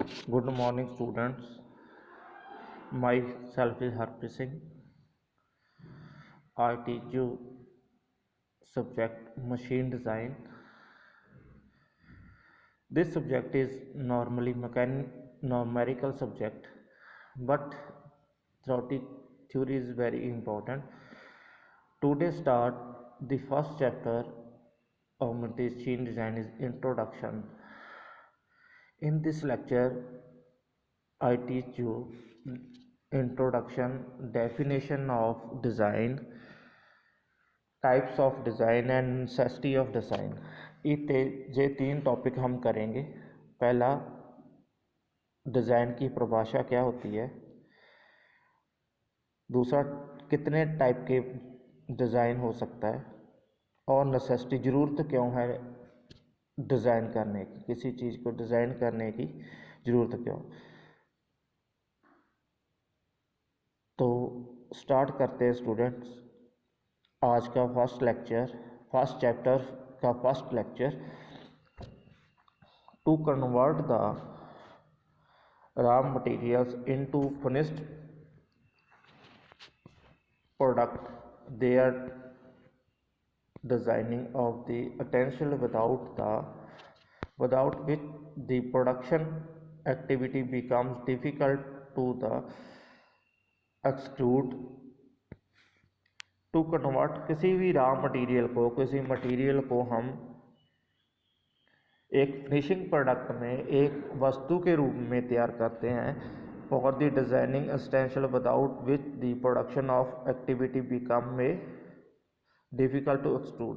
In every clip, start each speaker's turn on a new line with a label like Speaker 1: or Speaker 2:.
Speaker 1: Good morning, students. Myself is Harpreet Singh. I teach you subject machine design. This subject is normally numerical subject, but theory is very important. Today start the first chapter of machine design is introduction. In this lecture, I teach you introduction, definition of design, types of design and necessity of design. ये तीन topic हम करेंगे। पहला, design की परिभाषा क्या होती है। दूसरा, कितने टाइप के डिज़ाइन हो सकता है। और नेसेसिटी, ज़रूरत क्यों है डिज़ाइन करने की, किसी चीज़ को डिज़ाइन करने की ज़रूरत क्यों। तो स्टार्ट करते हैं स्टूडेंट्स आज का फर्स्ट चैप्टर का first lecture. To convert the raw materials into finished product, they are designing of the essential without which the production activity becomes difficult to the execute। To convert, किसी भी raw material को, किसी material को हम एक finishing product में, एक वस्तु के रूप में तैयार करते हैं। For the designing essential without which the production of activity become में डिफिकल्ट टू एक्सट्रूड।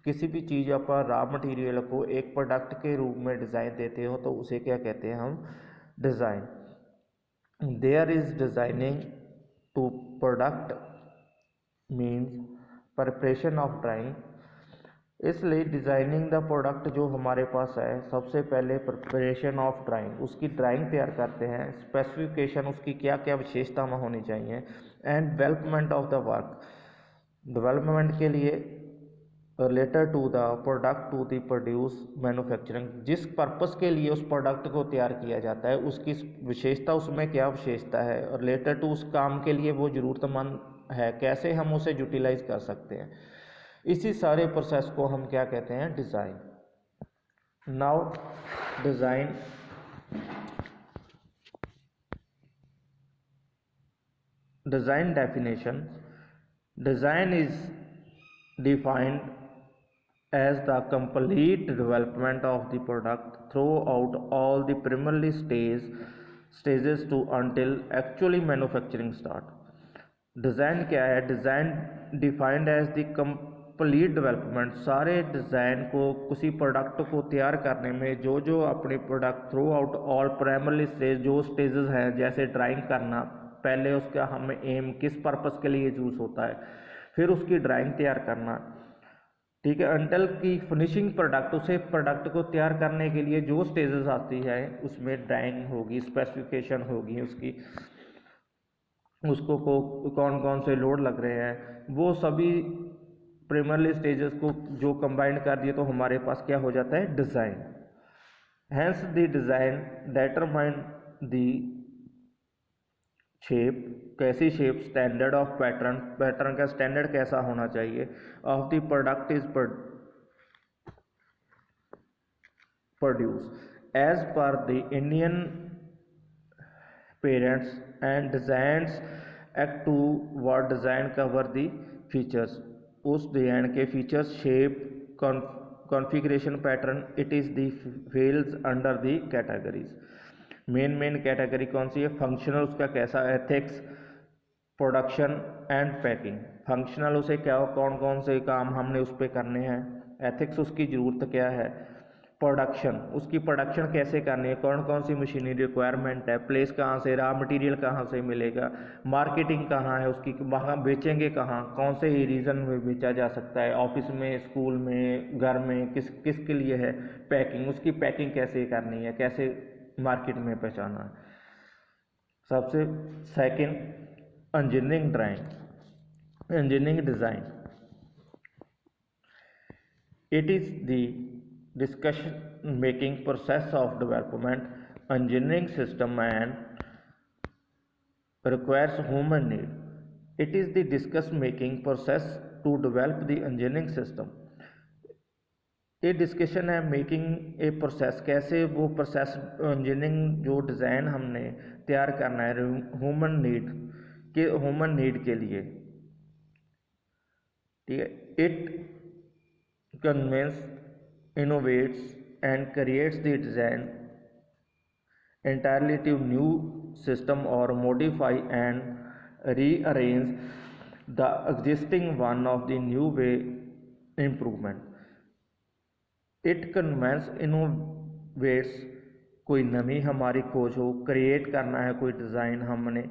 Speaker 1: किसी भी चीज़ पर रॉ मटेरियल को एक प्रोडक्ट के रूप में डिज़ाइन देते हो तो उसे क्या कहते हैं हम, design. There is designing to product means preparation of drawing. इसलिए डिज़ाइनिंग द प्रोडक्ट जो हमारे पास है, सबसे पहले प्रिपरेशन ऑफ ड्राइंग, उसकी ड्राइंग तैयार करते हैं। स्पेसिफिकेशन, उसकी क्या क्या विशेषता होनी चाहिए। And development of the work, development के लिए related to the product to the produce manufacturing, जिस पर्पस के लिए उस प्रोडक्ट को तैयार किया जाता है उसकी विशेषता, उसमें क्या विशेषता है, रिलेटेड टू उस काम के लिए वो ज़रूरतमंद है, कैसे हम उसे यूटिलाइज कर सकते हैं। इसी सारे प्रोसेस को हम क्या कहते हैं, design. Now design definition. Design is defined as the complete development of the product throughout all the primary stages to until actually manufacturing start। Design क्या है, design defined as the complete development, सारे design को, किसी product को तैयार करने में जो जो अपने product through out all primary stage, जो स्टेजेस हैं, जैसे ड्राइंग करना, पहले उसका हमें एम किस पर्पस के लिए यूज़ होता है, फिर उसकी ड्राइंग तैयार करना, ठीक है, अंटल की फिनिशिंग प्रोडक्ट, उसे प्रोडक्ट को तैयार करने के लिए जो स्टेजेस आती है उसमें ड्राइंग होगी, स्पेसिफिकेशन होगी उसकी, उसको कौन कौन से लोड लग रहे हैं, वो सभी प्राइमरी स्टेजेस को जो कंबाइंड कर दिए तो हमारे पास क्या हो जाता है, design. Hence the design determine the shape, कैसी shape, standard of pattern, pattern का स्टैंडर्ड कैसा होना चाहिए, of the product is produce as per the Indian parents and designs act to word design cover the features, उस design के features, shape, configuration, pattern, it is the falls under the categories. Main category कौन सी है, functional उसका कैसा, ethics, production and packing. Functional उसे क्या, कौन कौन से काम हमने उस पर करने हैं, एथिक्स उसकी ज़रूरत क्या है, प्रोडक्शन, उसकी प्रोडक्शन कैसे करनी है, कौन कौन सी मशीनरी रिक्वायरमेंट है, प्लेस कहाँ से, रॉ मटेरियल कहाँ से मिलेगा, मार्केटिंग कहाँ है उसकी, वहाँ बेचेंगे कहाँ, कौन से रीजन में बेचा जा सकता है, ऑफिस में, स्कूल में, घर में, किसके लिए है, पैकिंग, उसकी पैकिंग कैसे करनी है, कैसे मार्केट में पहचाना है। सबसे second, engineering drawing, engineering design, it is the discussion making process of development engineering system and requires human need. It is the decision making process to develop the engineering system. ये discussion है making a process, कैसे वो process engineering जो design हमने तैयार करना है human need के लिए, ठीक है। It convinces innovates and creates the design entirely to new system or modify and rearrange the existing one of the new way improvement. It conveys innovates, कोई नवी हमारी खोज हो, क्रिएट करना है कोई डिज़ाइन हमने,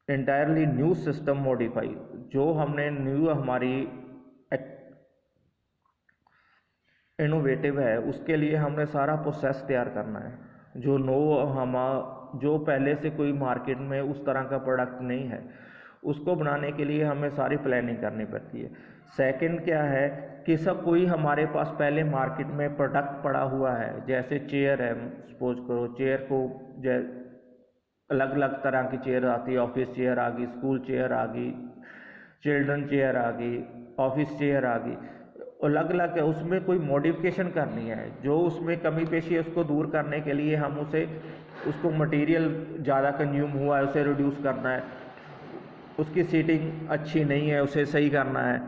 Speaker 1: entirely न्यू सिस्टम मॉडिफाई, जो हमने न्यू हमारी इनोवेटिव है उसके लिए हमने सारा प्रोसेस तैयार करना है, जो पहले से कोई मार्केट में उस तरह का प्रोडक्ट नहीं है, उसको बनाने के लिए हमें सारी प्लानिंग करनी पड़ती है। सेकंड क्या है कि सब कोई हमारे पास पहले मार्केट में प्रोडक्ट पड़ा हुआ है, जैसे चेयर है, सपोज करो चेयर को अलग अलग तरह की चेयर आती है, ऑफिस चेयर आ गई, स्कूल चेयर आ गई, चिल्ड्रन चेयर आ गई, ऑफिस चेयर आ गई, अलग अलग है। उसमें कोई मॉडिफिकेशन करनी है, जो उसमें कमी पेशी है उसको दूर करने के लिए हम उसको मटेरियल ज़्यादा कंज्यूम हुआ है उसे रिड्यूस करना है, उसकी सीटिंग अच्छी नहीं है उसे सही करना है,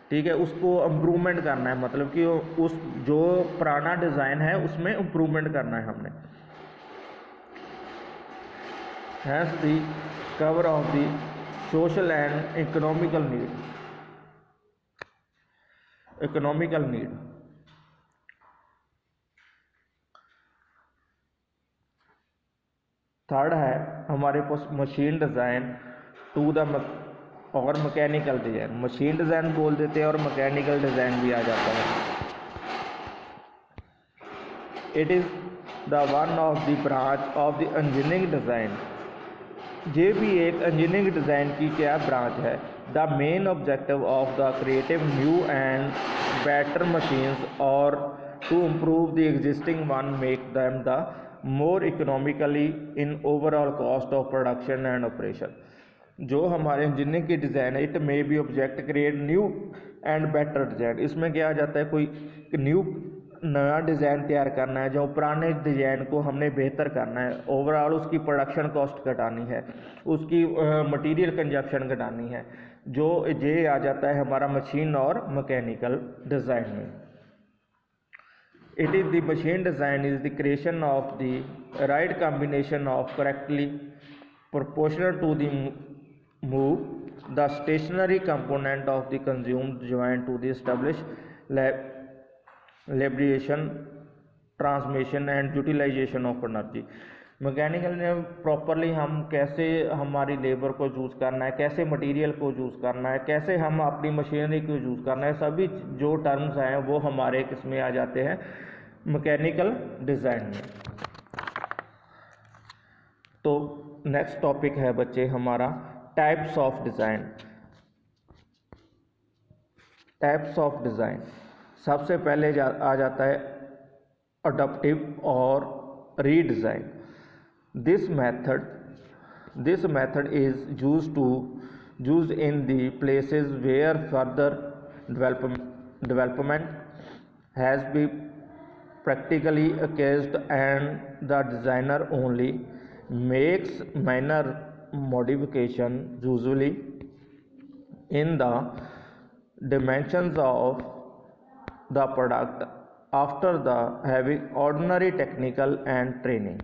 Speaker 1: ठीक है, उसको इम्प्रूवमेंट करना है, मतलब कि उस जो पुराना डिज़ाइन है उसमें इम्प्रूवमेंट करना है हमने। Has the cover of the social and economical need. Third है हमारे पास मशीन डिज़ाइन टू द और मैकेनिकल डिज़ाइन। मशीन डिज़ाइन बोल देते हैं और मैकेनिकल डिज़ाइन भी आ जाता है। It is the one of the branch of the engineering design. ये भी एक इंजीनियरिंग डिज़ाइन की क्या ब्रांच है। The main objective of the creative new and better machines और to improve the existing one make them the more economically in overall cost of production and operation. जो हमारे engineering की design है, it may be object create new and better design. इसमें क्या आ जाता है, कोई नया डिज़ाइन तैयार करना है, जो पुराने डिज़ाइन को हमने बेहतर करना है, ओवरऑल उसकी प्रोडक्शन कॉस्ट घटानी है, उसकी मटेरियल कंजप्शन घटानी है, जो ये आ जाता है हमारा मशीन और मैकेनिकल डिज़ाइन में। It is the machine design is the creation of the right combination of correctly proportional to the move the stationary component of the consumed joint to the established liberation, transmission and utilization of energy। Mechanical में properly हम कैसे हमारी labour को use करना है, कैसे material को use करना है, कैसे हम अपनी मशीनरी को यूज़ करना है, सभी जो टर्म्स हैं वो हमारे किसमें आ जाते हैं, मैकेनिकल डिज़ाइन में। तो नेक्स्ट टॉपिक है बच्चे हमारा types of design. Types of design सबसे पहले आ जाता है अडॉप्टिव और redesign. This method is used in the places where further development has been practically accused and the designer only makes minor modification, usually in the dimensions of the product, after the having ordinary technical and training.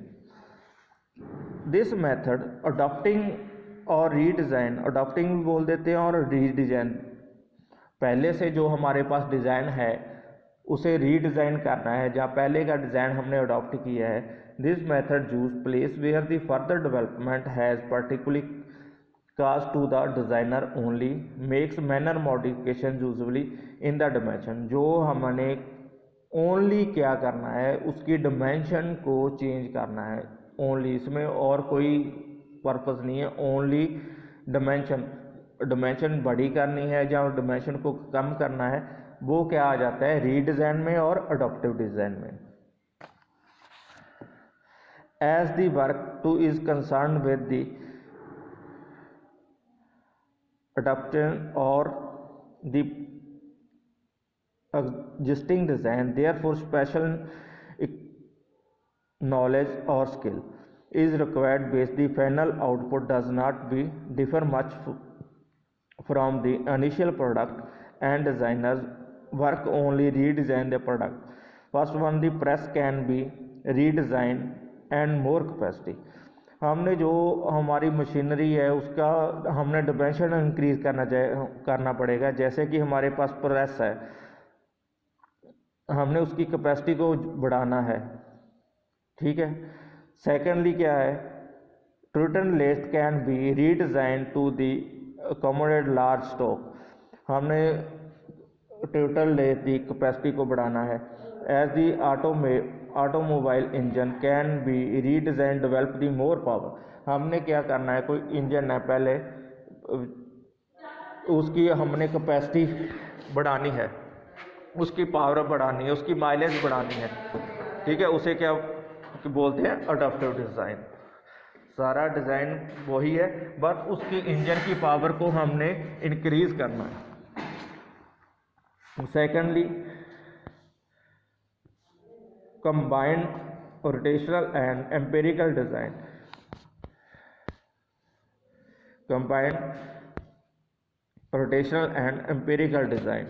Speaker 1: This method adopting और redesign, adopting भी बोल देते हैं और redesign, पहले से जो हमारे पास डिज़ाइन है उसे रीडिज़ाइन करना है, जहाँ पहले का डिज़ाइन हमने अडॉप्ट किया है। This method use place where the further development has particularly cast to the designer only makes manner modification usually in the dimension. जो हमने ओनली क्या करना है, उसकी डिमेंशन को चेंज करना है ओनली, इसमें और कोई पर्पस नहीं है, ओनली डिमेंशन बड़ी करनी है या डिमेंशन को कम करना है, वो क्या आ जाता है रीडिज़ाइन में और अडॉप्टिव डिज़ाइन में। as the work 2 is concerned with the adaptation or the existing design, therefore special knowledge or skill is required based the final output does not be differ much from the initial product, and designers work only redesign the product. First one, the press can be redesigned and more capacity. हमने जो हमारी machinery है उसका हमने dimension increase करना पड़ेगा। जैसे कि हमारे पास प्रेस है, हमने उसकी कैपेसिटी को बढ़ाना है, ठीक है। सेकेंडली क्या है, ट्रूटन lathe can be redesign to the accommodate large stock. हमने टोटल लेस की कैपेसिटी को बढ़ाना है। As the automobile engine can be redesign develop the more power. हमने क्या करना है, कोई इंजन है, पहले उसकी हमने कैपेसिटी बढ़ानी है, उसकी पावर बढ़ानी है, उसकी माइलेज बढ़ानी है, ठीक है। उसे क्या बोलते हैं, अडॉप्टिव डिज़ाइन। सारा डिज़ाइन वही है, बस उसकी इंजन की पावर को हमने इंक्रीज करना है। Secondly, combined rotational and empirical design. Combined rotational and empirical design.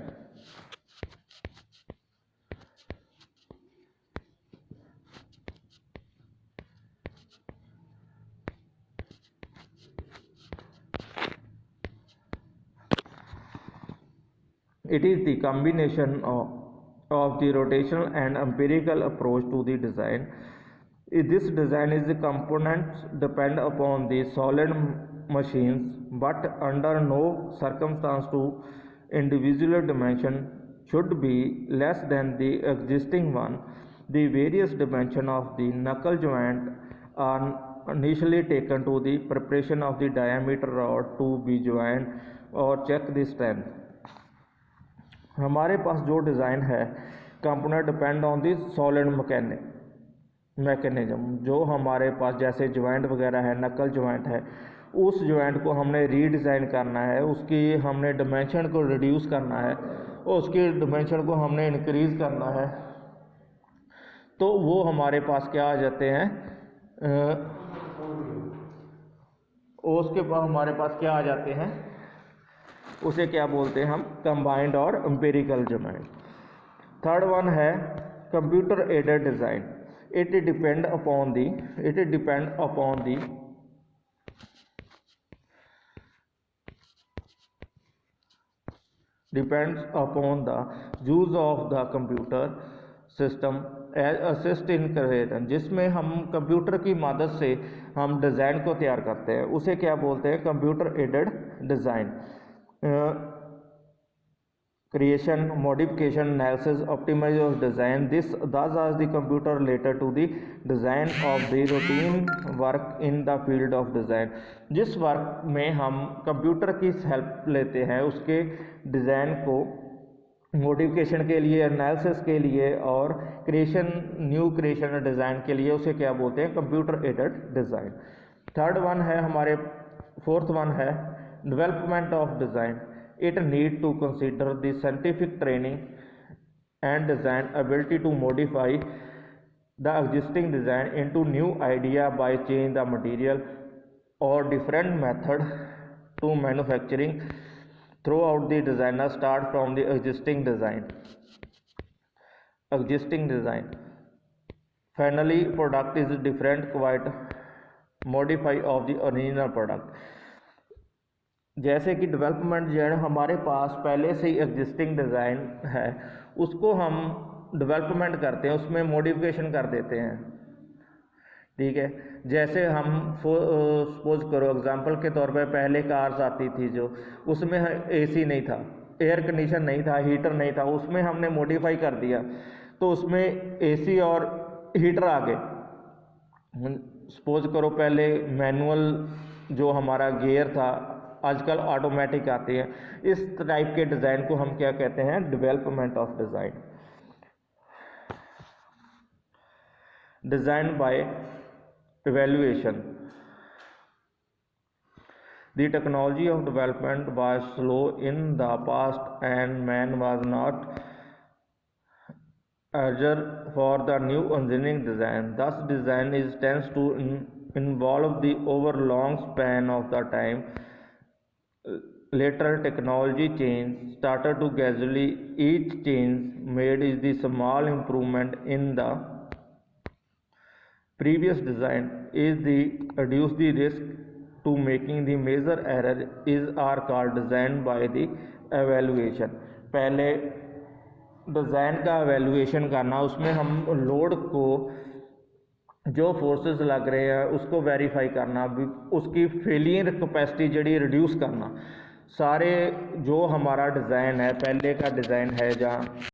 Speaker 1: It is the combination of the rotational and empirical approach to the design. This design is the components depend upon the solid machines, but under no circumstance to individual dimension should be less than the existing one. The various dimension of the knuckle joint are initially taken to the preparation of the diameter rod to be joined or check the strength. हमारे पास जो design है, component depend on the solid mechanism. जो हमारे पास जैसे joint वगैरह है, नकल joint है, उस ज्वाइंट को हमने रीडिज़ाइन करना है, उसकी हमने डिमेंशन को रिड्यूस करना है और उसकी डिमेंशन को हमने इंक्रीज़ करना है। तो वो हमारे पास क्या आ जाते हैं, उसके बाद हमारे पास क्या आ जाते हैं, उसे क्या बोलते हैं हम, कंबाइंड और एम्पिरिकल डिज़ाइन। थर्ड वन है computer aided design. It depend upon the depends upon the use of the computer system as assist in creation, जिसमें हम कंप्यूटर की मदद से हम डिज़ाइन को तैयार करते हैं, उसे क्या बोलते हैं, computer aided design. creation, modification, analysis, optimization of design. Thus as the computer related to the design of the routine work in the field of design. जिस वर्क में हम कंप्यूटर की हेल्प लेते हैं, उसके डिज़ाइन को मॉडिफिकेशन के लिए, एनालिसिस के लिए और न्यू क्रिएशन डिज़ाइन के लिए, उसे क्या बोलते हैं, computer aided design. Third one है हमारे, फोर्थ वन है development of design. It need to consider the scientific training and design ability to modify the existing design into new idea by change the material or different method to manufacturing throughout the designer start from the existing design. Finally, product is different quite modify of the original product. जैसे कि development जो है, हमारे पास पहले से ही existing design है, उसको हम डेवलपमेंट करते हैं, उसमें मॉडिफिकेशन कर देते हैं, ठीक है। जैसे हम सपोज करो एग्जांपल के तौर पे, पहले कार्स आती थी जो, उसमें एसी नहीं था, एयर कंडीशन नहीं था, हीटर नहीं था, उसमें हमने मॉडिफाई कर दिया तो उसमें एसी और हीटर आ गए। सपोज करो पहले मैनुअल जो हमारा गियर था, आजकल ऑटोमेटिक आती है। इस टाइप के डिज़ाइन को हम क्या कहते हैं, development of design. Design by evaluation. The technology of development was slow in the past and man was not eager for the new engineering design. Thus, design is tends to involve the over long span of the time. Later, technology change started to gradually. Each change made is the small improvement in the previous design is the reduce the risk to making the major error is are called design by the evaluation. पहले design का evaluation करना, उसमें हम load को जो forces लग रहे हैं उसको वेरीफाई करना, उसकी फेलियर कैपेसिटी जड़ी रिड्यूस करना। सारे जो हमारा डिज़ाइन है पहले का डिज़ाइन है जहाँ